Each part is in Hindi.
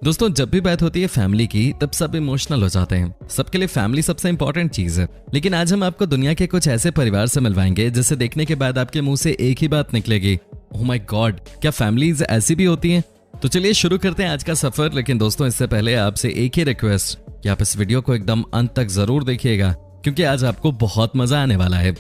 दोस्तों, जब भी बात होती है फैमिली की तब सब इमोशनल हो जाते हैं। सबके लिए फैमिली सबसे इंपॉर्टेंट चीज है। लेकिन आज हम आपको दुनिया के कुछ ऐसे परिवार से मिलवाएंगे जिसे देखने के बाद आपके मुंह से एक ही बात निकलेगी, ओह माय गॉड, क्या फैमिलीज ऐसी भी होती हैं? तो चलिए शुरू करते हैं आज का सफर। लेकिन दोस्तों, इससे पहले आपसे एक ही रिक्वेस्ट कि आप इस वीडियो को एकदम अंत तक जरूर देखिएगा, क्योंकि आज आपको बहुत मजा आने वाला है।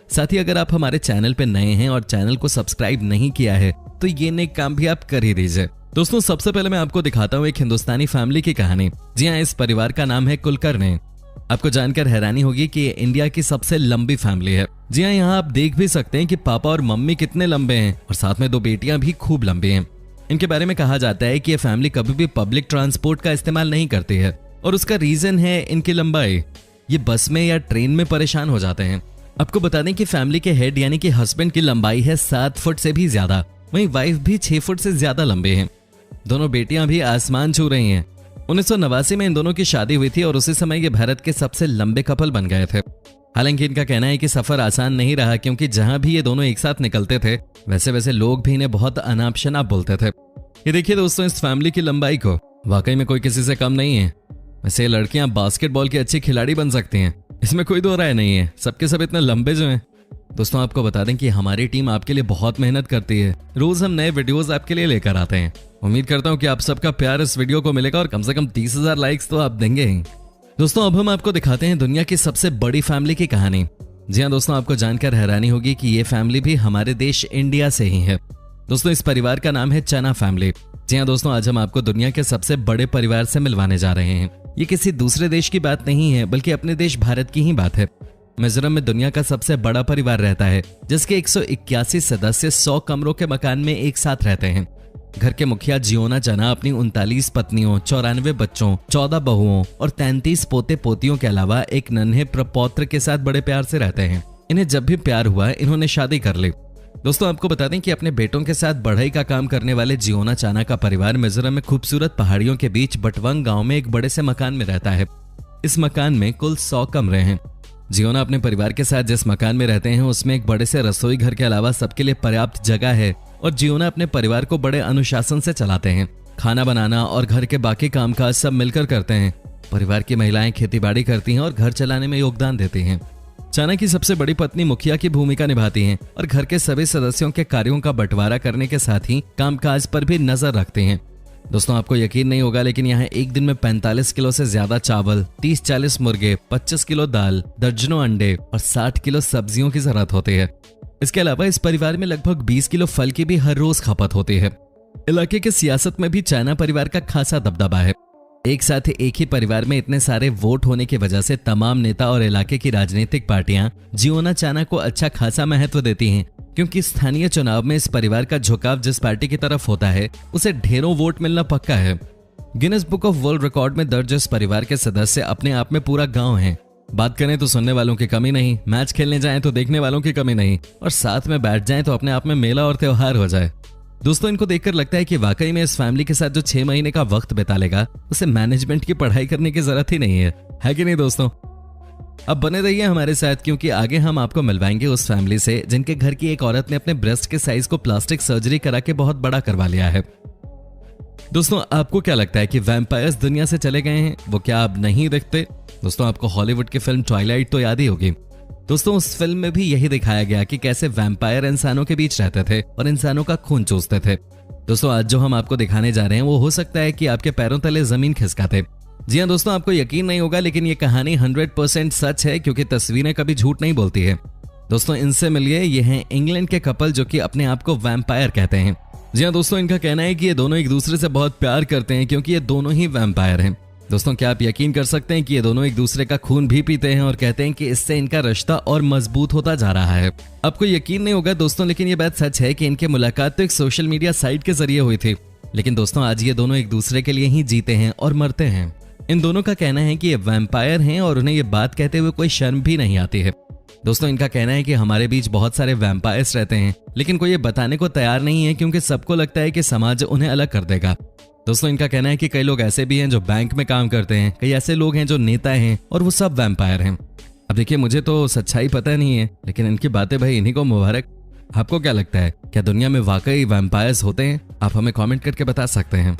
साथ ही अगर आप हमारे चैनल पे नए हैं और चैनल को सब्सक्राइब नहीं किया है तो ये नेक काम भी आप कर ही दीजिए। दोस्तों, सबसे पहले मैं आपको दिखाता हूँ एक हिंदुस्तानी फैमिली की कहानी। जी हाँ, इस परिवार का नाम है कुलकर्णी। आपको जानकर हैरानी होगी कि ये इंडिया की सबसे लंबी फैमिली है। जी हाँ, यहाँ आप देख भी सकते हैं कि पापा और मम्मी कितने लंबे हैं और साथ में 2 बेटियां भी खूब लंबी हैं। इनके बारे में कहा जाता है कि ये फैमिली कभी भी पब्लिक ट्रांसपोर्ट का इस्तेमाल नहीं करती है और उसका रीजन है इनकी लंबाई। ये बस में या ट्रेन में परेशान हो जाते हैं। आपको बता दें कि फैमिली के हेड यानी कि हस्बैंड की लंबाई है 7 फुट से भी ज्यादा, वहीं वाइफ भी 6 फुट से ज्यादा लंबे हैं। दोनों बेटियां भी आसमान छू रही हैं। 1989 में इन दोनों की शादी हुई थी और उसी समय ये भारत के सबसे लंबे कपल बन गए थे। हालांकि इनका कहना है कि सफर आसान नहीं रहा, क्योंकि जहां भी ये दोनों एक साथ निकलते थे वैसे वैसे लोग भी इन्हें बहुत अनाप शनाप बोलते थे। ये देखिए दोस्तों, इस फैमिली की लंबाई को, वाकई में कोई किसी से कम नहीं है। वैसे लड़कियां बास्केटबॉल की अच्छी खिलाड़ी बन सकती हैं, इसमें कोई दो राय नहीं है। सबके सब इतने लंबे जो हैं। दोस्तों, आपको बता दें कि हमारी टीम आपके लिए बहुत मेहनत करती है। रोज हम नए वीडियोस आपके लिए लेकर आते हैं। उम्मीद करता हूं कि आप सबका प्यार इस वीडियो को मिलेगा और कम से कम 30,000 लाइक्स तो आप देंगे ही। दोस्तों, अब हम आपको दिखाते हैं दुनिया की सबसे बड़ी फैमिली की कहानी। जी हाँ दोस्तों, आपको जानकर हैरानी होगी कि ये फैमिली भी हमारे देश इंडिया से ही है। दोस्तों, इस परिवार का नाम है चना फैमिली। जी हाँ दोस्तों, आज हम आपको दुनिया के सबसे बड़े परिवार से मिलवाने जा रहे हैं। ये किसी दूसरे देश की बात नहीं है, बल्कि अपने देश भारत की ही बात है। मिजोरम में दुनिया का सबसे बड़ा परिवार रहता है, जिसके 181 सदस्य 100 कमरों के मकान में एक साथ रहते हैं। घर के मुखिया जियोना चना अपनी 39 पत्नियों, 94 बच्चों, 14 बहुओं और 33 पोते पोतियों के अलावा एक नन्हे प्रपौत्र के साथ बड़े प्यार से रहते हैं। इन्हें जब भी प्यार हुआ इन्होंने शादी कर ली। दोस्तों, आपको बता दें कि अपने बेटों के साथ बढ़ई का काम करने वाले जियोना चाना का परिवार मिजोरम में खूबसूरत पहाड़ियों के बीच बटवंग गांव में एक बड़े से मकान में रहता है। इस मकान में कुल 100 कमरे हैं। जियोना अपने परिवार के साथ जिस मकान में रहते हैं उसमें एक बड़े से रसोई घर के अलावा सबके लिए पर्याप्त जगह है और जियोना अपने परिवार को बड़े अनुशासन से चलाते हैं। खाना बनाना और घर के बाकी कामकाज सब मिलकर करते हैं। परिवार की महिलाएं खेतीबाड़ी करती हैं और घर चलाने में योगदान देती हैं। चाना की सबसे बड़ी पत्नी मुखिया की भूमिका निभाती हैं और घर के सभी सदस्यों के कार्यों का बंटवारा करने के साथ ही कामकाज पर भी नजर रखते हैं। दोस्तों, आपको यकीन नहीं होगा, लेकिन यहाँ एक दिन में 45 किलो से ज्यादा चावल, 30-40 मुर्गे, 25 किलो दाल, दर्जनों अंडे और 60 किलो सब्जियों की जरूरत होती है। इसके अलावा इस परिवार में लगभग 20 किलो फल की भी हर रोज खपत होती है। इलाके के सियासत में भी चाना परिवार का खासा दबदबा है। एक साथ एक ही परिवार में इतने सारे वोट होने की वजह से तमाम नेता और इलाके की राजनीतिक पार्टियां जियोना चाना को अच्छा खासा महत्व देती हैं, क्योंकि स्थानीय चुनाव में इस परिवार का झुकाव जिस पार्टी की तरफ होता है उसे ढेरों वोट मिलना पक्का है। Guinness book of world record में दर्ज इस परिवार के सदस्य अपने आप में पूरा गांव है। बात करें तो सुनने वालों की कमी नहीं, मैच खेलने जाएं तो देखने वालों की कमी नहीं, और साथ में बैठ जाएं तो अपने आप में मेला और त्योहार हो जाए। दोस्तों, इनको देखकर लगता है कि वाकई में इस फैमिली के साथ जो 6 महीने का वक्त बिता लेगा उसे मैनेजमेंट की पढ़ाई करने की जरूरत ही नहीं है कि नहीं दोस्तों? अब बने रहिए हमारे साथ, क्योंकि आगे हम आपको मिलवाएंगे उस फैमिली से जिनके घर की एक औरत ने अपने ब्रेस्ट के साइज को प्लास्टिक सर्जरी करा के बहुत बड़ा करवा लिया है। दोस्तों, आपको क्या लगता है कि वैम्पायर्स दुनिया से चले गए हैं? वो क्या अब नहीं दिखते? दोस्तों, आपको हॉलीवुड की फिल्म ट्वाइलाइट तो याद ही होगी। दोस्तों, उस फिल्म में भी यही दिखाया गया कि कैसे वैम्पायर इंसानों के बीच रहते थे और इंसानों का खून चूसते थे। दोस्तों, आज जो हम आपको दिखाने जा रहे हैं वो हो सकता है कि आपके पैरों तले जमीन खिसकाते। जी हाँ दोस्तों, आपको यकीन नहीं होगा, लेकिन ये कहानी 100% सच है, क्योंकि तस्वीरें कभी झूठ नहीं बोलती है। दोस्तों, इनसे मिलिए, ये हैं इंग्लैंड के कपल जो कि अपने आप को वैम्पायर कहते हैं। जी हाँ दोस्तों, इनका कहना है कि ये दोनों एक दूसरे से बहुत प्यार करते हैं, क्योंकि ये दोनों ही वैम्पायर हैं। दोस्तों, क्या आप यकीन कर सकते हैं कि ये दोनों एक दूसरे का खून भी पीते हैं और कहते हैं कि इससे इनका रिश्ता और मजबूत होता जा रहा है। आपको यकीन नहीं होगा दोस्तों, लेकिन ये बात सच है कि इनकी मुलाकात तो एक सोशल मीडिया साइट के जरिए हुई थी। लेकिन दोस्तों, आज ये दोनों एक दूसरे के लिए ही जीते हैं और मरते हैं। इन दोनों का कहना है कि ये वैम्पायर हैं और उन्हें ये बात कहते हुए कोई शर्म भी नहीं आती है। दोस्तों, इनका कहना है कि हमारे बीच बहुत सारे वैम्पायर्स रहते हैं, लेकिन कोई ये बताने को तैयार नहीं है, क्योंकि सबको लगता है कि समाज उन्हें अलग कर देगा। दोस्तों, इनका कहना है कि कई लोग ऐसे भी हैं जो बैंक में काम करते हैं, कई ऐसे लोग हैं जो नेता हैं, और वो सब वैम्पायर हैं। अब देखिए, मुझे तो सच्चाई पता नहीं है, लेकिन इनकी बातें भाई इन्हीं को मुबारक। आपको क्या लगता है, क्या दुनिया में वाकई वैम्पायर्स होते हैं? आप हमें कमेंट करके बता सकते हैं।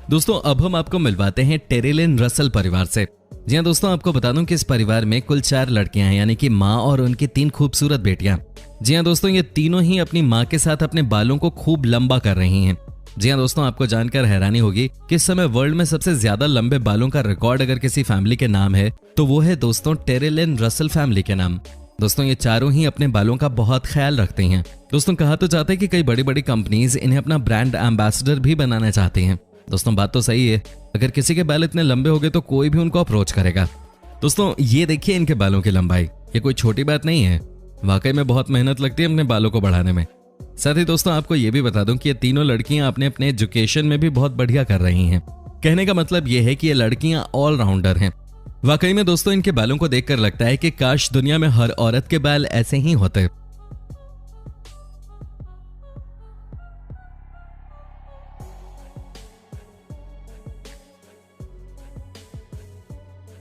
दोस्तों अब हम आपको मिलवाते हैं टेरी लिन रसल परिवार से। जी हाँ दोस्तों, आपको बता दूं कि इस परिवार में कुल 4 लड़कियां हैं, यानी कि माँ और उनकी 3 खूबसूरत बेटियां। जी हाँ दोस्तों, ये तीनों ही अपनी माँ के साथ अपने बालों को खूब लंबा कर रही हैं। जी हाँ दोस्तों, आपको जानकर हैरानी होगी कि इस समय वर्ल्ड में सबसे ज्यादा लंबे बालों का रिकॉर्ड अगर किसी फैमिली के नाम है तो वो है दोस्तों टेरी लिन रसल फैमिली के नाम। दोस्तों ये चारों ही अपने बालों का बहुत ख्याल रखते हैं। दोस्तों कहा तो जाता है कि कई बड़ी बड़ी कंपनीज इन्हें अपना ब्रांड एम्बेसडर भी बनाना चाहती हैं। दोस्तों बात तो सही है, अगर किसी के बाल इतने लंबे हो गए तो कोई भी उनको अप्रोच करेगा। दोस्तों ये देखिए इनके बालों की लंबाई, ये कोई छोटी बात नहीं है। वाकई में बहुत मेहनत लगती है अपने बालों को बढ़ाने में। साथ ही दोस्तों आपको ये भी बता दूं कि ये तीनों लड़कियां अपने अपने एजुकेशन में भी बहुत बढ़िया कर रही हैं। कहने का मतलब ये है कि ये लड़कियां ऑलराउंडर हैं। वाकई में दोस्तों इनके बालों को देखकर लगता है कि काश दुनिया में हर औरत के बाल ऐसे ही होते।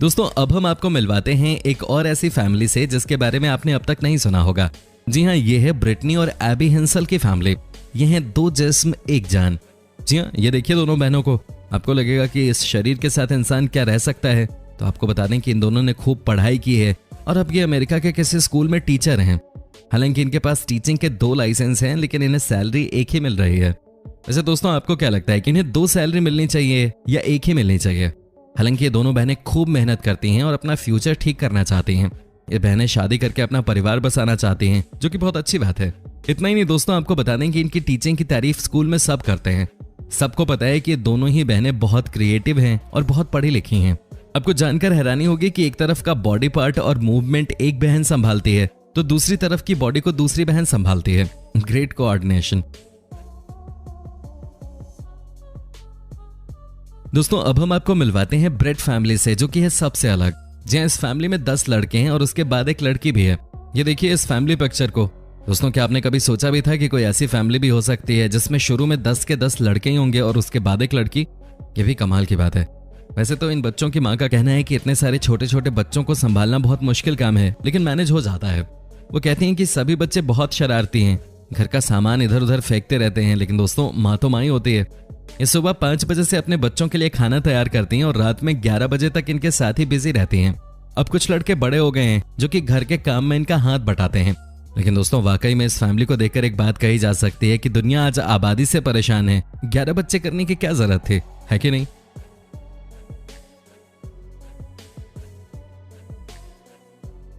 दोस्तों अब हम आपको मिलवाते हैं एक और ऐसी फैमिली से जिसके बारे में आपने अब तक नहीं सुना होगा। जी हाँ, ये है ब्रिटनी और एबी हेंसल की फैमिली। ये हैं 2 जिस्म एक जान। जी हाँ, ये देखिए दोनों बहनों को। आपको लगेगा कि इस शरीर के साथ इंसान क्या रह सकता है, तो आपको बता दें कि इन दोनों ने खूब पढ़ाई की है और अब ये अमेरिका के किसी स्कूल में टीचर हैं। हालांकि इनके पास टीचिंग के 2 लाइसेंस हैं, लेकिन इन्हें सैलरी एक ही मिल रही है। वैसे दोस्तों आपको क्या लगता है कि इन्हें 2 सैलरी मिलनी चाहिए या एक ही मिलनी चाहिए? हालांकि ये दोनों बहनें खूब मेहनत करती हैं और अपना फ्यूचर ठीक करना चाहती हैं। ये बहनें शादी करके अपना परिवार बसाना चाहती हैं, जो कि बहुत अच्छी बात है। इतना ही नहीं दोस्तों, आपको बता दें कि इनकी टीचिंग की तारीफ स्कूल में सब करते हैं। सबको पता है कि ये दोनों ही बहनें बहुत क्रिएटिव हैं और बहुत पढ़ी लिखी हैं। आपको जानकर हैरानी होगी कि एक तरफ का बॉडी पार्ट और मूवमेंट एक बहन संभालती है तो दूसरी तरफ की बॉडी को दूसरी बहन संभालती है। Great coordination. दोस्तों अब हम आपको मिलवाते हैं ब्रेड फैमिली से, जो कि है सबसे अलग। जी इस फैमिली में 10 लड़के हैं और उसके बाद एक लड़की भी है। ये देखिए इस फैमिली पिक्चर को। दोस्तों क्या आपने कभी सोचा भी था कि कोई ऐसी फैमिली भी हो सकती है जिसमें शुरू में 10 के 10 लड़के ही होंगे और उसके बाद एक लड़की? ये भी कमाल की बात है। वैसे तो इन बच्चों की माँ का कहना है कि इतने सारे छोटे छोटे बच्चों को संभालना बहुत मुश्किल काम है, लेकिन मैनेज हो जाता है। वो कहती हैं कि सभी बच्चे बहुत शरारती हैं, घर का सामान इधर उधर फेंकते रहते हैं, लेकिन दोस्तों माँ तो माँ ही होती है। ये सुबह 5 बजे से अपने बच्चों के लिए खाना तैयार करती हैं और रात में 11 बजे तक इनके साथ ही बिजी रहती हैं। अब कुछ लड़के बड़े हो गए हैं जो कि घर के काम में इनका हाथ बटाते हैं, लेकिन दोस्तों वाकई में इस फैमिली को देखकर एक बात कही जा सकती है कि दुनिया आज आबादी से परेशान है। 11 बच्चे करने की क्या जरूरत थी, है कि नहीं?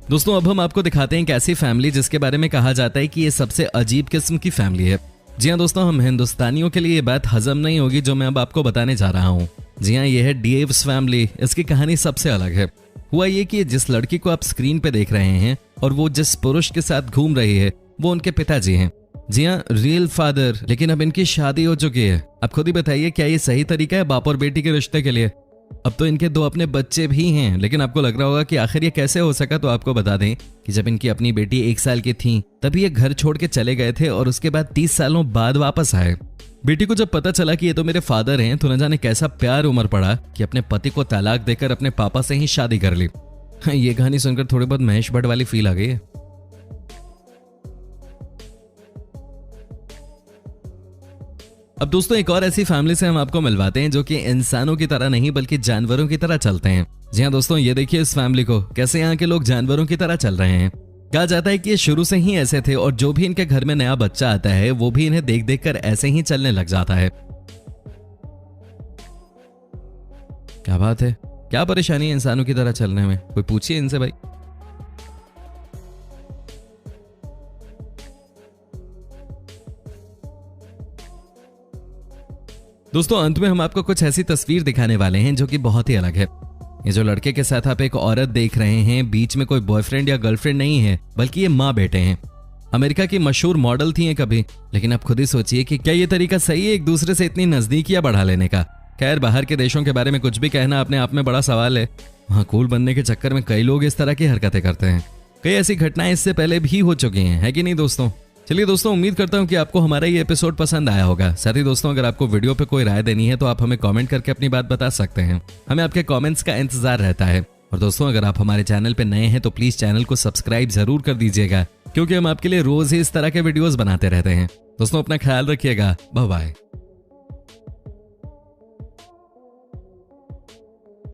दोस्तों अब हम आपको दिखाते हैं एक ऐसी फैमिली जिसके बारे में कहा जाता है कि ये सबसे अजीब किस्म की फैमिली है। जी हाँ दोस्तों, हम हिंदुस्तानियों के लिए ये बात हजम नहीं होगी जो मैं अब आपको बताने जा रहा हूँ। जी हाँ, ये है डेव्स फैमिली। इसकी कहानी सबसे अलग है। हुआ ये कि जिस लड़की को आप स्क्रीन पे देख रहे हैं और वो जिस पुरुष के साथ घूम रही है वो उनके पिताजी हैं। जी हाँ, रियल फादर। लेकिन अब इनकी शादी हो चुकी है। अब खुद ही बताइए क्या ये सही तरीका है बाप और बेटी के रिश्ते के लिए? अब तो इनके 2 अपने बच्चे भी हैं, लेकिन आपको लग रहा होगा कि आखिर ये कैसे हो सका। तो आपको बता दें कि जब इनकी अपनी बेटी 1 साल की थी तभी ये घर छोड़ के चले गए थे और उसके बाद 30 सालों बाद वापस आए। बेटी को जब पता चला कि ये तो मेरे फादर हैं तो न जाने कैसा प्यार उमड़ पड़ा कि अपने पति को तलाक देकर अपने पापा से ही शादी कर ली। ये कहानी सुनकर थोड़ी बहुत महेश भट्ट वाली फील आ गई है। अब दोस्तों एक और ऐसी फैमिली से हम आपको मिलवाते हैं जो कि इंसानों की तरह नहीं बल्कि जानवरों की तरह चलते हैं। जी हाँ दोस्तों, ये देखिए इस फैमिली को, कैसे यहाँ के लोग जानवरों की तरह चल रहे हैं। कहा जाता है कि ये शुरू से ही ऐसे थे और जो भी इनके घर में नया बच्चा आता है वो भी इन्हें देख देख कर ऐसे ही चलने लग जाता है। क्या बात है, क्या परेशानी है इंसानों की तरह चलने में? कोई पूछिए इनसे भाई। दोस्तों अंत में हम आपको कुछ ऐसी तस्वीर दिखाने वाले हैं जो कि बहुत ही अलग है। ये जो लड़के के साथ आप एक औरत देख रहे हैं, बीच में कोई बॉयफ्रेंड या गर्लफ्रेंड नहीं है, बल्कि ये माँ बेटे हैं। अमेरिका की मशहूर मॉडल थी ये कभी, लेकिन आप खुद ही सोचिए कि क्या ये तरीका सही है एक दूसरे से इतनी नजदीकियां बढ़ा लेने का? खैर, बाहर के देशों के बारे में कुछ भी कहना अपने आप में बड़ा सवाल है। वहाँ कूल बनने के चक्कर में कई लोग इस तरह की हरकतें करते हैं। कई ऐसी घटनाएं इससे पहले भी हो चुकी हैं, है कि नहीं दोस्तों? चलिए दोस्तों, उम्मीद करता हूं कि आपको हमारा ये एपिसोड पसंद आया होगा। साथ ही दोस्तों, अगर आपको वीडियो पे कोई राय देनी है तो आप हमें कमेंट करके अपनी बात बता सकते हैं। हमें आपके कमेंट्स का इंतजार रहता है। और दोस्तों, अगर आप हमारे चैनल पे नए हैं तो प्लीज चैनल को सब्सक्राइब जरूर कर दीजिएगा, क्योंकि हम आपके लिए रोज ही इस तरह के वीडियोस बनाते रहते हैं। दोस्तों अपना ख्याल रखिएगा। Bye bye.